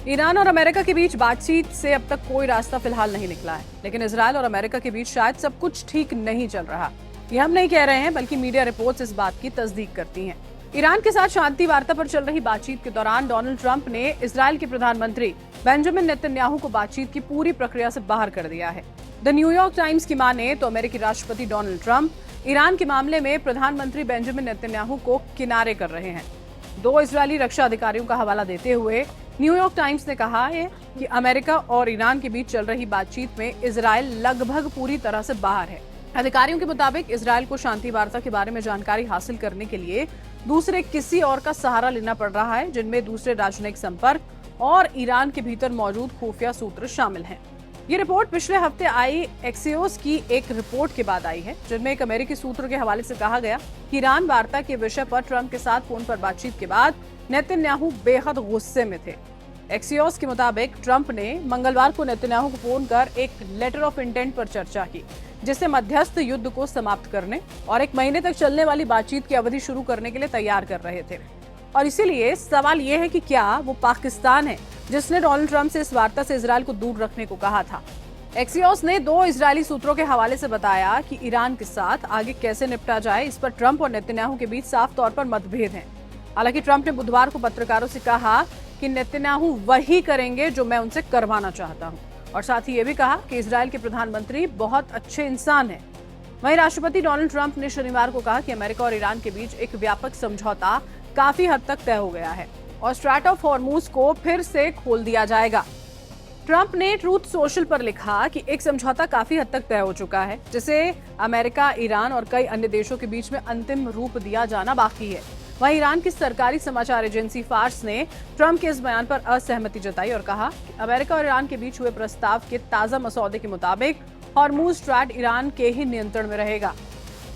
Iran और America के बीच बातचीत से अब तक कोई रास्ता फिलहाल नहीं निकला है, लेकिन इजरायल और अमेरिका के बीच शायद सब कुछ ठीक नहीं चल रहा। ये हम नहीं कह रहे हैं, बल्कि मीडिया रिपोर्ट्स इस बात की तस्दीक करती हैं। ईरान के साथ शांति वार्ता पर चल रही बातचीत के दौरान डोनाल्ड ट्रंप ने इजरायल के प्रधानमंत्री बेंजामिन नेतन्याहू को बातचीत की पूरी प्रक्रिया से बाहर कर दिया है। द न्यूयॉर्क टाइम्स की माने तो अमेरिकी राष्ट्रपति डोनाल्ड ट्रंप ईरान के मामले में प्रधानमंत्री बेंजामिन नेतन्याहू को किनारे कर रहे हैं। दो इजरायली रक्षा अधिकारियों का हवाला देते हुए न्यूयॉर्क टाइम्स ने कहा है कि अमेरिका और ईरान के बीच चल रही बातचीत में इजरायल लगभग पूरी तरह से बाहर है। अधिकारियों के मुताबिक इजरायल को शांति वार्ता के बारे में जानकारी हासिल करने के लिए दूसरे किसी और का सहारा लेना पड़ रहा है, जिनमें दूसरे राजनयिक संपर्क और ईरान के भीतर मौजूद खुफिया सूत्र शामिल हैं। ये रिपोर्ट पिछले हफ्ते आई एक्सियोस की एक रिपोर्ट के बाद आई है, जिनमें एक अमेरिकी सूत्र के हवाले से कहा गया कि ईरान वार्ता के विषय पर ट्रंप के साथ फोन पर बातचीत के बाद नेतन्याहू बेहद गुस्से में थे। एक्सियोस के मुताबिक ट्रंप ने मंगलवार को नेतन्याहू को फोन कर एक लेटर ऑफ इंटेंट पर चर्चा की, जिससे मध्यस्थ युद्ध को समाप्त करने और 1 महीने तक चलने वाली बातचीत की अवधि शुरू करने के लिए तैयार कर रहे थे। और इसीलिए सवाल यह है कि क्या वो पाकिस्तान है जिसने डोनाल्ड ट्रंप से इस वार्ता से इजरायल को दूर रखने को कहा था। एक्सियोस ने 2 इजरायली सूत्रों के हवाले से बताया कि ईरान के साथ आगे कैसे निपटा जाए, इस पर ट्रंप और नेतन्याहू के बीच साफ तौर पर मतभेद हैं। हालांकि ट्रंप ने बुधवार को पत्रकारों से कहा कि नेतन्याहू वही करेंगे जो मैं उनसे करवाना चाहता हूं, और साथ ही ये भी कहा कि इजरायल के प्रधानमंत्री बहुत अच्छे इंसान हैं। वहीं राष्ट्रपति डोनाल्ड ट्रंप ने शनिवार को कहा कि अमेरिका और ईरान के बीच एक व्यापक समझौता काफी हद तक तय हो गया है और स्ट्रैट ऑफ हॉर्मूज को फिर से खोल दिया जाएगा। ट्रंप ने ट्रूथ सोशल पर लिखा कि एक समझौता काफी हद तक तय हो चुका है, जिसे अमेरिका, ईरान और कई अन्य देशों के बीच में अंतिम रूप दिया जाना बाकी है। वहीं ईरान की सरकारी समाचार एजेंसी फार्स ने ट्रंप के इस बयान पर असहमति जताई और कहा कि अमेरिका और ईरान के बीच हुए प्रस्ताव के ताजा मसौदे के मुताबिक हॉर्मूज स्ट्रैट ईरान के ही नियंत्रण में रहेगा।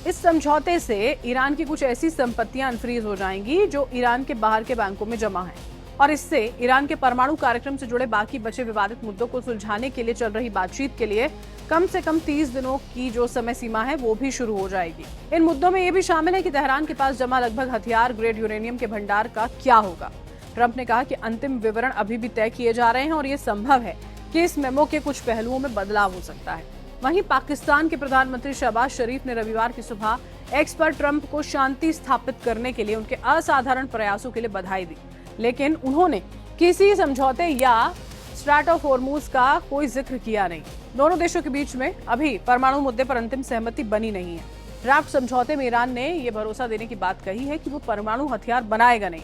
इस समझौते से ईरान की कुछ ऐसी संपत्तियां अनफ्रीज हो जाएंगी जो ईरान के बाहर के बैंकों में जमा हैं, और इससे ईरान के परमाणु कार्यक्रम से जुड़े बाकी बचे विवादित मुद्दों को सुलझाने के लिए चल रही बातचीत के लिए कम से कम 30 दिनों की जो समय सीमा है वो भी शुरू हो जाएगी। इन मुद्दों में ये भी शामिल है कि तेहरान के पास जमा लगभग हथियार ग्रेड यूरेनियम के भंडार का क्या होगा। ट्रंप ने कहा कि अंतिम विवरण अभी भी तय किए जा रहे हैं और ये संभव है कि इस मेमो के कुछ पहलुओं में बदलाव हो सकता है। वहीं पाकिस्तान के प्रधानमंत्री शहबाज शरीफ ने रविवार की सुबह एक्स पर ट्रंप को शांति स्थापित करने के लिए उनके असाधारण प्रयासों के लिए बधाई दी, लेकिन उन्होंने किसी समझौते या स्ट्रैट ऑफ हॉर्मूज का कोई जिक्र किया नहीं। दोनों देशों के बीच में अभी परमाणु मुद्दे पर अंतिम सहमति बनी नहीं है। ड्राफ्ट समझौते में ईरान ने यह भरोसा देने की बात कही है कि वो परमाणु हथियार बनाएगा नहीं,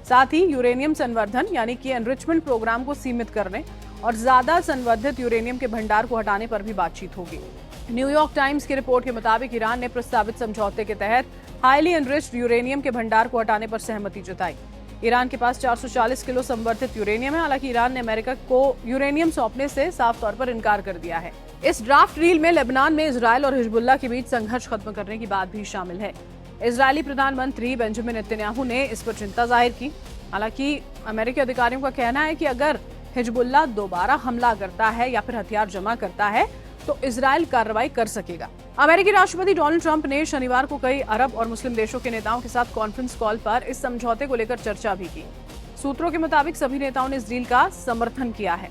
साथ ही यूरेनियम संवर्धन यानी कि एनरिचमेंट प्रोग्राम को सीमित करने और ज्यादा संवर्धित यूरेनियम के भंडार को हटाने पर भी बातचीत होगी। न्यूयॉर्क टाइम्स की रिपोर्ट के मुताबिक ईरान ने प्रस्तावित समझौते के तहत हाईली एनरिच्ड यूरेनियम के भंडार को हटाने पर सहमति जताई। ईरान के पास 440 किलो संवर्धित यूरेनियम है। हालांकि ईरान ने अमेरिका को यूरेनियम सौंपने से साफ तौर पर इनकार कर दिया है। इस ड्राफ्ट डील में लेबनान में इजरायल और हिजबुल्लाह के बीच संघर्ष खत्म करने की बात भी शामिल है। इजरायली प्रधानमंत्री बेंजामिन नेतन्याहू ने इस पर चिंता जाहिर की। हालांकि अमेरिकी अधिकारियों का कहना है कि अगर हिजबुल्लाह दोबारा हमला करता है या फिर हथियार जमा करता है तो इजरायल कार्रवाई कर सकेगा। अमेरिकी राष्ट्रपति डोनाल्ड ट्रंप ने शनिवार को कई अरब और मुस्लिम देशों के नेताओं के साथ कॉन्फ्रेंस कॉल पर इस समझौते को लेकर चर्चा भी की। सूत्रों के मुताबिक सभी नेताओं ने इस डील का समर्थन किया है।